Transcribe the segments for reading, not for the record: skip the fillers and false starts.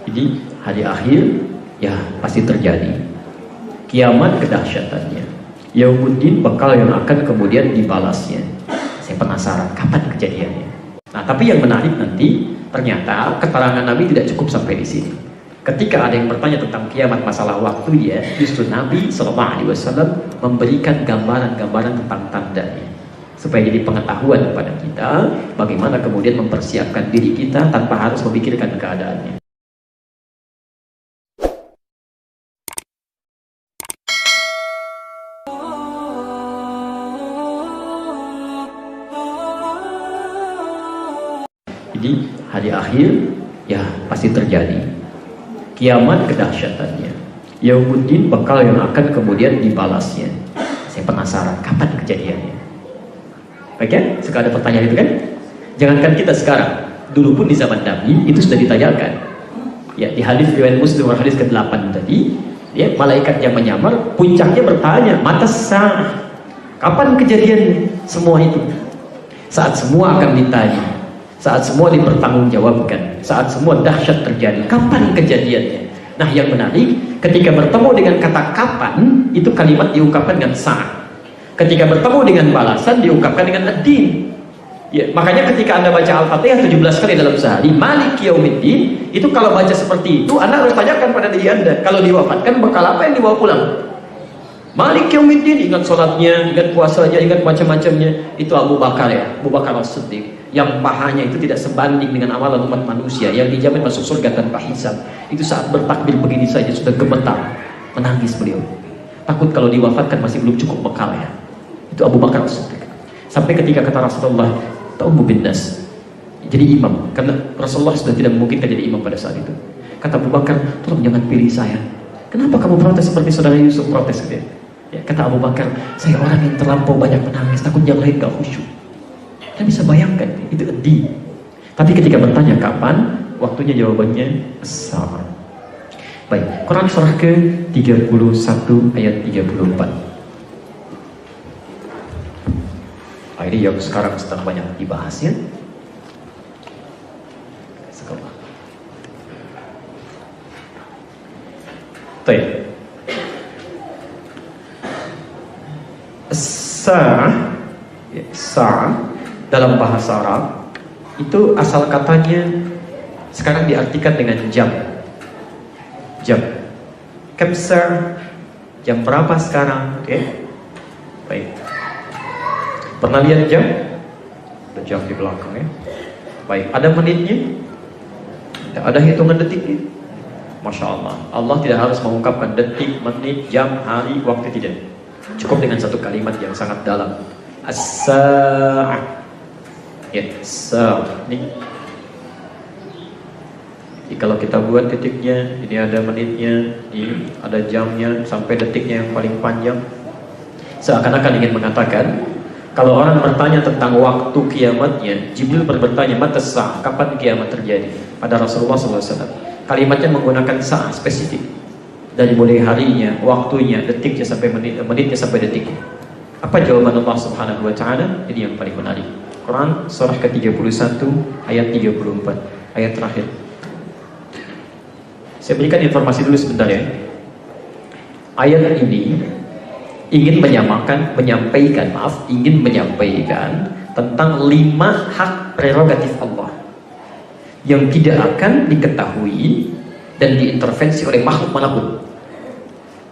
Jadi hari akhir ya pasti terjadi. Kiamat kedahsyatannya. Yaumuddin bekal yang akan kemudian dibalasnya. Saya penasaran kapan kejadiannya. Nah, tapi yang menarik nanti ternyata keterangan Nabi tidak cukup sampai di sini. Ketika ada yang bertanya tentang kiamat masalah waktu ya, justru Nabi SAW memberikan gambaran-gambaran tentang tandanya supaya jadi pengetahuan kepada kita bagaimana kemudian mempersiapkan diri kita tanpa harus memikirkan keadaannya. Jadi hari akhir ya pasti terjadi. Kiamat kedahsyatannya. Yaumuddin bekal yang akan kemudian dibalasnya. Saya penasaran kapan kejadiannya. Oke? Suka ada pertanyaan itu kan? Jangankan kita sekarang, dulu pun di zaman Nabi itu sudah ditanyakan. Ya, di hadis riwayat Muslim hadis ke-8 tadi, ya, malaikat yang menyamar puncaknya bertanya, "Mata sa'ah?" Kapan kejadian semua itu? Saat semua akan ditanya, saat semua dipertanggungjawabkan, saat semua dahsyat terjadi, kapan kejadiannya? Nah, yang menarik, ketika bertemu dengan kata kapan, itu kalimat diungkapkan dengan saat. Ketika bertemu dengan balasan, diungkapkan dengan ad-din. Ya, makanya ketika Anda baca Al-Fatihah 17 kali dalam sehari, Maliki Yaumiddin, itu kalau baca seperti itu, Anda harus tanyakan pada diri Anda, kalau diwafatkan, bekal apa yang dibawa pulang? Maliki Yaumiddin, ingat sholatnya, ingat puasanya, ingat macam-macamnya. Itu Abu Bakar ya, Abu Bakar As-Siddiq, yang pahanya itu tidak sebanding dengan amalan umat manusia, yang dijamin masuk surga tanpa hisab. Itu saat bertakbir begini saja sudah gemetar, menangis beliau. Takut kalau diwafatkan masih belum cukup bekal ya. Itu Abu Bakar As-Siddiq. Sampai ketika kata Rasulullah, "Ta'ummu bin nas." Jadi imam, karena Rasulullah sudah tidak memungkinkan jadi imam pada saat itu. Kata Abu Bakar, "Tolong jangan pilih saya." "Kenapa kamu protes seperti saudara Yusuf protes?" Gitu ya. Ya, kata Abu Bakar, "Saya orang yang terlampau banyak menangis, takut yang lain gak khusyuk." Kita bisa bayangkan, itu di. Tapi ketika bertanya kapan, waktunya jawabannya sama. Baik, Quran surah ke-31 ayat 34. Nah, ini yang sekarang sedang banyak dibahas ya. Sekolah. Baik. Sa'ah dalam bahasa Arab itu asal katanya sekarang diartikan dengan jam. Kam sa'ah, jam berapa sekarang? Oke. Baik. Pernah lihat jam? Ada jam di belakang ya. Baik, ada menitnya? Ada hitungan detiknya? Masya Allah, Allah tidak harus mengungkapkan detik, menit, jam, hari, waktu, tidak. Cukup dengan satu kalimat yang sangat dalam. As-sa'ah. Ya, sa'ah. Ini kalau kita buat titiknya, ini ada menitnya, ini ada jamnya, sampai detiknya yang paling panjang. Seakan-akan ingin mengatakan, kalau orang bertanya tentang waktu kiamatnya, Jibril bertanya, "Mata sa'ah?" Kapan kiamat terjadi? Pada Rasulullah SAW. Kalimatnya menggunakan sa'ah spesifik. Dari mulai harinya, waktunya, detiknya sampai menitnya sampai detiknya. Apa jawaban Allah Subhanahu wa taala? Ini yang paling menarik. Quran surah ke-31 ayat 34, ayat terakhir. Saya berikan informasi dulu sebentar ya. Ayat ini ingin menyampaikan tentang 5 hak prerogatif Allah yang tidak akan diketahui dan diintervensi oleh makhluk manapun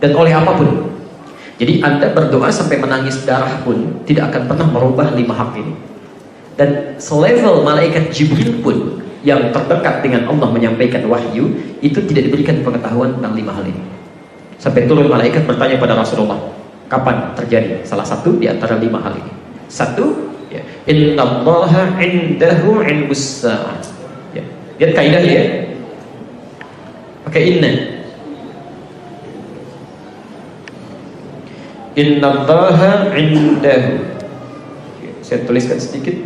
dan oleh apapun. Jadi Anda berdoa sampai menangis darah pun tidak akan pernah merubah 5 hak ini. Dan selevel malaikat Jibril pun yang terdekat dengan Allah menyampaikan wahyu itu tidak diberikan pengetahuan tentang 5 hal ini. Sampai turun malaikat bertanya pada Rasulullah, kapan terjadi salah satu di antara 5 hal ini? Satu, ya, innallaha indahu ilmus sa'ah. Ya, lihat kaidahnya ya. Pakai innallaha indahu. Saya tuliskan sedikit.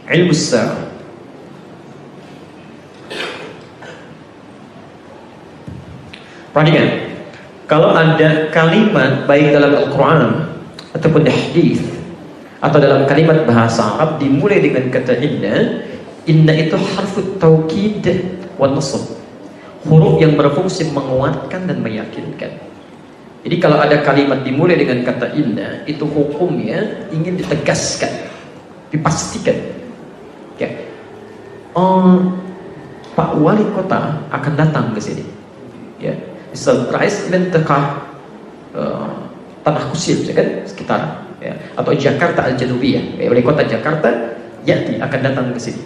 Ilmus sa'ah. Perhatikan, kalau ada kalimat baik dalam Al-Quran ataupun hadis atau dalam kalimat bahasa Arab dimulai dengan kata inna, Inna itu harfu taukid wa nasab, huruf yang berfungsi menguatkan dan meyakinkan. Jadi kalau ada kalimat dimulai dengan kata inna, itu hukumnya ingin ditegaskan, dipastikan. Ya. Pak Wali Kota akan datang ke sini. Ya. Surprise mentekah Tanah Kusir, kan, sekitar, ya. Atau Jakarta Al-Janubiyah, Wali Kota Jakarta Yati akan datang ke sini.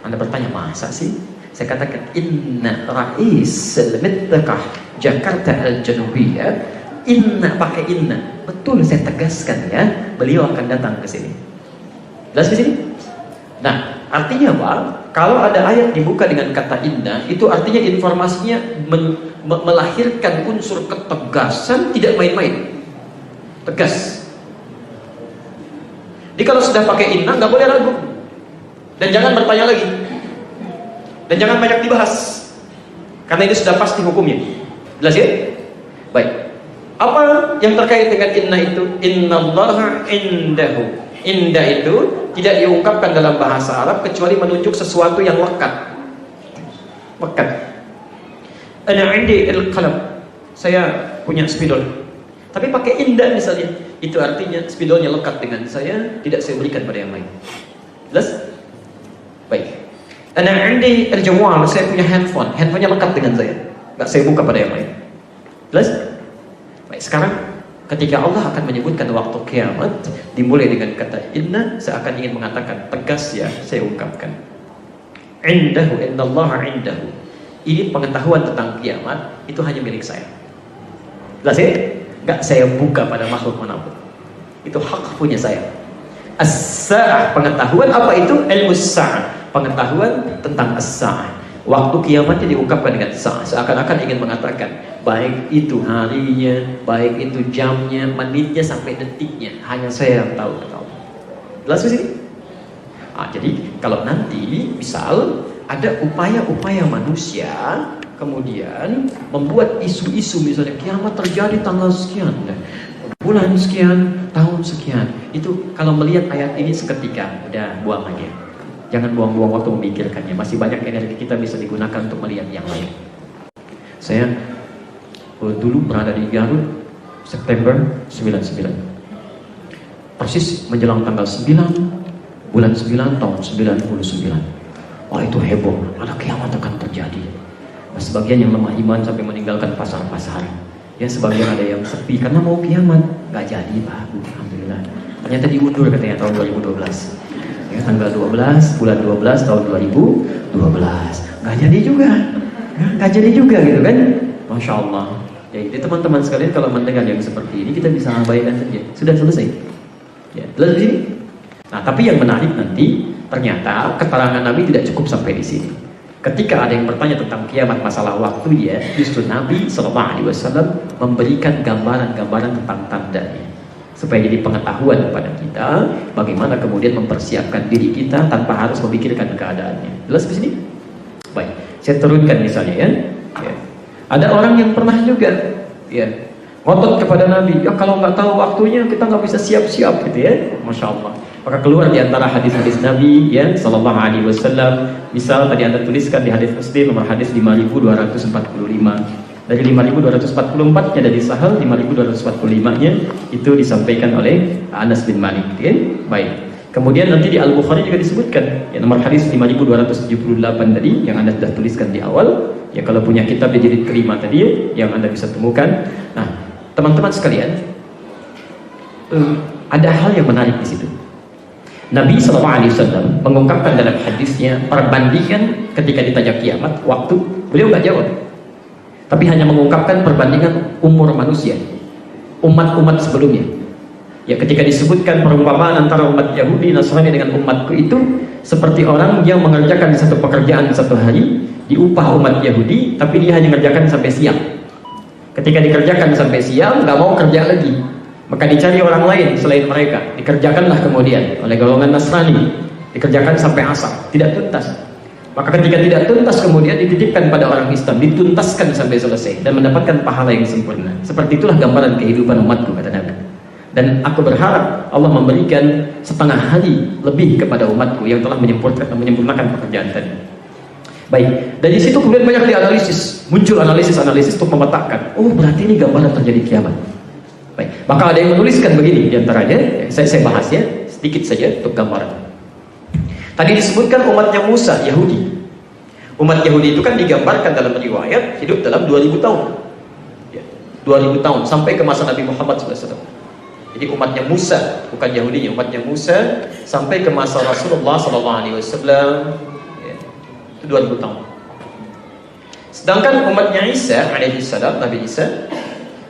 Anda bertanya, masa sih? Saya katakan, inna rais mentekah Jakarta Al-Janubiyah, inna, pakai inna. Betul, saya tegaskan ya, beliau akan datang ke sini. Jelas di sini? Nah, artinya apa? Kalau ada ayat dibuka dengan kata inna, itu artinya informasinya melahirkan unsur ketegasan, tidak main-main. Tegas. Jadi kalau sudah pakai inna, nggak boleh ragu. Dan jangan bertanya lagi. Dan jangan banyak dibahas. Karena ini sudah pasti hukumnya. Jelas ya? Baik. Apa yang terkait dengan inna itu? Innallaha indahu. Indah itu tidak diungkapkan dalam bahasa Arab kecuali menunjuk sesuatu yang lekat. Lekat. Ana indi al-qalam. Saya punya spidol. Tapi pakai indah misalnya, itu artinya spidolnya lekat dengan saya, tidak saya berikan pada yang lain. Jelas? Baik. Ana indi al-jawal. Saya punya handphone. Handphonenya lekat dengan saya, nggak saya buka pada yang lain. Jelas? Baik. Sekarang ketika Allah akan menyebutkan waktu kiamat, dimulai dengan kata inna, seakan ingin mengatakan, tegas ya, saya ungkapkan. Indahu, innallaha indahu. Ini pengetahuan tentang kiamat, itu hanya milik saya. Jelas ya? Nggak saya buka pada makhluk manapun. Itu hak punya saya. As-sa'ah, pengetahuan apa itu? Ilmus-sa'ah, pengetahuan tentang as-sa'ah. Waktu kiamatnya diungkapkan dengan sa'ah, seakan-akan ingin mengatakan, baik itu harinya, baik itu jamnya, menitnya sampai detiknya, hanya saya yang tahu. Jelas di sini? Jadi kalau nanti misal ada upaya-upaya manusia kemudian membuat isu-isu, misalnya kiamat terjadi tanggal sekian, bulan sekian, tahun sekian, itu kalau melihat ayat ini seketika udah buang aja. Jangan buang-buang waktu memikirkannya. Masih banyak energi kita bisa digunakan untuk melihat yang lain. Saya dulu berada di Garut September 99. Persis menjelang tanggal 9 bulan 9 tahun 99. Wah, itu heboh, ada kiamat akan terjadi. Nah, sebagian yang lemah iman sampai meninggalkan pasar-pasar. Ya, sebagian ada yang sepi karena mau kiamat. Nggak jadi, Pak. Alhamdulillah. Ternyata diundur katanya tahun 2012. Ya, tanggal 12 bulan 12 tahun 2012. Nggak jadi juga. Nggak jadi juga gitu kan. Masya Allah. Ya, jadi teman-teman sekalian kalau mendengar yang seperti ini, kita bisa abaikan saja. Sudah selesai. Ya, jelas di sini. Nah, tapi yang menarik nanti, ternyata keterangan Nabi tidak cukup sampai di sini. Ketika ada yang bertanya tentang kiamat, masalah waktu, ya, justru Nabi SAW memberikan gambaran-gambaran tentang tandanya, supaya jadi pengetahuan kepada kita bagaimana kemudian mempersiapkan diri kita tanpa harus memikirkan keadaannya. Jelas di sini? Baik, saya turunkan misalnya ya. Ada orang yang pernah juga ya ngotot kepada Nabi, ya kalau nggak tahu waktunya kita nggak bisa siap-siap gitu ya. Masya Allah. Maka keluar di antara hadis-hadis Nabi ya Sallallahu Alaihi Wasallam. Misal tadi Anda tuliskan di hadis Muslim nomor hadis 5245. Dari 5244 nya dari Sahal, 5245 nya itu disampaikan oleh Anas bin Malik ya. Baik. Kemudian nanti di Al-Bukhari juga disebutkan ya, nomor hadis 5278 tadi yang Anda sudah tuliskan di awal. Ya, kalau punya kitab di jilid kelima tadi ya, yang Anda bisa temukan. Nah, teman-teman sekalian, ada hal yang menarik di situ. Nabi SAW mengungkapkan dalam hadisnya perbandingan ketika ditanya kiamat waktu, beliau nggak jawab, tapi hanya mengungkapkan perbandingan umur manusia, umat-umat sebelumnya. Ya, ketika disebutkan perumpamaan antara umat Yahudi Nasrani dengan umatku itu seperti orang yang mengerjakan satu pekerjaan satu hari, diupah umat Yahudi, tapi dia hanya mengerjakan sampai siang. Ketika dikerjakan sampai siang, nggak mau kerja lagi, maka dicari orang lain selain mereka, dikerjakanlah kemudian oleh golongan Nasrani, dikerjakan sampai asar, tidak tuntas. Maka ketika tidak tuntas kemudian dititipkan pada orang Islam, dituntaskan sampai selesai dan mendapatkan pahala yang sempurna. Seperti itulah gambaran kehidupan umatku, kata Nabi. Dan aku berharap Allah memberikan setengah hari lebih kepada umatku yang telah menyempurnakan pekerjaan tadi. Baik, dari situ kemudian banyak dianalisis, muncul analisis untuk memetakan, oh berarti ini gambaran terjadi kiamat. Baik, maka ada yang menuliskan begini diantaranya, saya bahas ya, sedikit saja untuk gambaran. Tadi disebutkan umatnya Musa, Yahudi. Umat Yahudi itu kan digambarkan dalam riwayat hidup dalam 2000 tahun. 2000 tahun sampai ke masa Nabi Muhammad SAW. Jadi umatnya Musa, bukan Yahudinya, umatnya Musa sampai ke masa Rasulullah SAW, ya, itu 2000 tahun. Sedangkan umatnya Isa alaihissalam, Nabi Isa,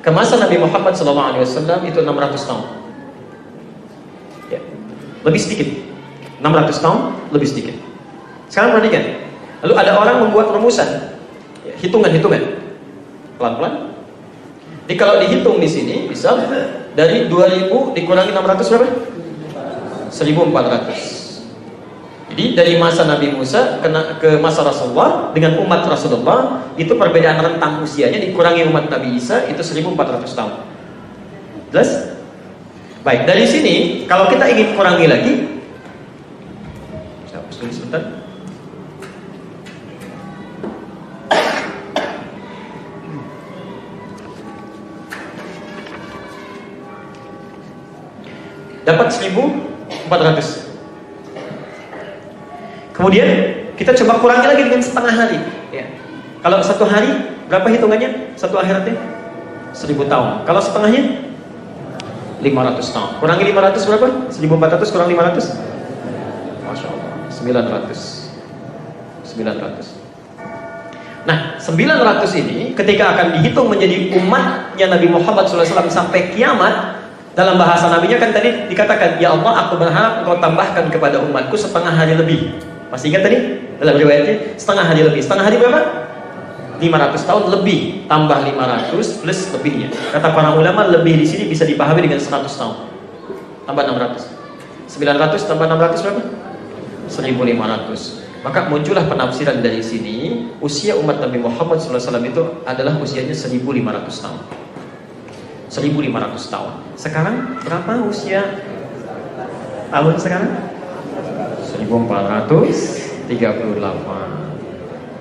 ke masa Nabi Muhammad SAW itu 600 tahun. Ya, lebih sedikit. 600 tahun lebih sedikit. Sekarang perhatikan. Lalu ada orang membuat rumusan, ya, hitungan-hitungan, pelan-pelan. Jadi kalau dihitung di sini, bisa dari 2000 dikurangi 600 berapa? 1400. Jadi dari masa Nabi Musa ke masa Rasulullah dengan umat Rasulullah itu perbedaan rentang usianya, dikurangi umat Nabi Isa itu 1400 tahun. Jelas? Baik, dari sini kalau kita ingin kurangi lagi, saya hapus dulu sebentar. Dapat 1400. Kemudian kita coba kurangi lagi dengan setengah hari, ya. Kalau satu hari berapa hitungannya? Satu akhiratnya 1000 tahun. Kalau setengahnya 500 tahun. Kurangi 500 berapa? 1400 kurang 500? Masya Allah, 900. Nah, 900 ini ketika akan dihitung menjadi umatnya Nabi Muhammad SAW sampai kiamat, dalam bahasa nabinya kan tadi dikatakan, ya Allah, aku berharap engkau tambahkan kepada umatku setengah hari lebih. Masih ingat tadi? Dalam riwayatnya, setengah hari lebih. Setengah hari berapa? 500 tahun lebih. Tambah 500 plus lebihnya. Kata para ulama, lebih di sini bisa dipahami dengan 100 tahun. Tambah 600. 900 tambah 600 berapa? 1500. Maka muncullah penafsiran dari sini, usia umat Nabi Muhammad SAW itu adalah usianya 1500 tahun. 1500 tahun. Sekarang berapa usia tahun sekarang? 1438.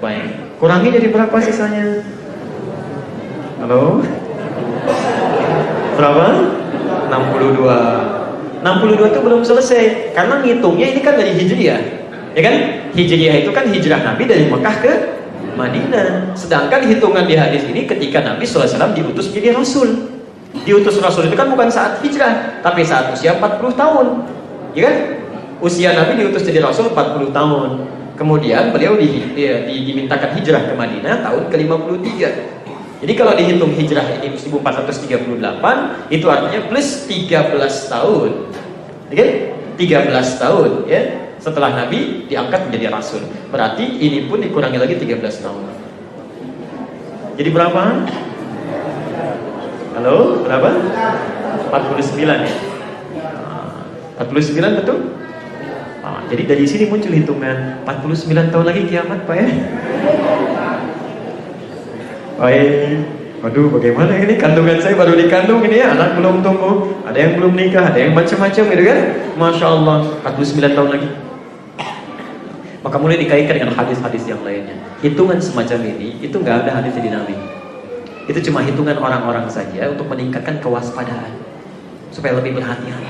Baik, kurangi jadi berapa sisanya? Halo? Berapa? 62. 62 itu belum selesai karena ngitungnya ini kan dari Hijriah. Ya kan? Hijriah itu kan hijrah Nabi dari Mekah ke Madinah. Sedangkan hitungan di hadis ini ketika Nabi SAW diutus menjadi Rasul. Diutus Rasul itu kan bukan saat hijrah, tapi saat usia 40 tahun. Ya kan? Usia Nabi diutus jadi Rasul 40 tahun. Kemudian beliau dimintakan hijrah ke Madinah tahun ke-53. Jadi kalau dihitung hijrah ini 1438, itu artinya plus 13 tahun. Ya kan? 13 tahun ya. Setelah Nabi diangkat menjadi Rasul. Berarti ini pun dikurangi lagi 13 tahun. Jadi berapa? Halo, berapa? 49 ya? 49 betul? Jadi dari sini muncul hitungan 49 tahun lagi kiamat, Pak ya? Baik. Waduh, bagaimana ini? Kandungan saya baru dikandung ini ya, anak belum tumbuh, ada yang belum nikah, ada yang macam-macam gitu kan? Masya Allah, 49 tahun lagi. Maka mulai dikaitkan dengan hadis-hadis yang lainnya. Hitungan semacam ini, itu nggak ada hadis di Nabi. Itu cuma hitungan orang-orang saja untuk meningkatkan kewaspadaan supaya lebih berhati-hati.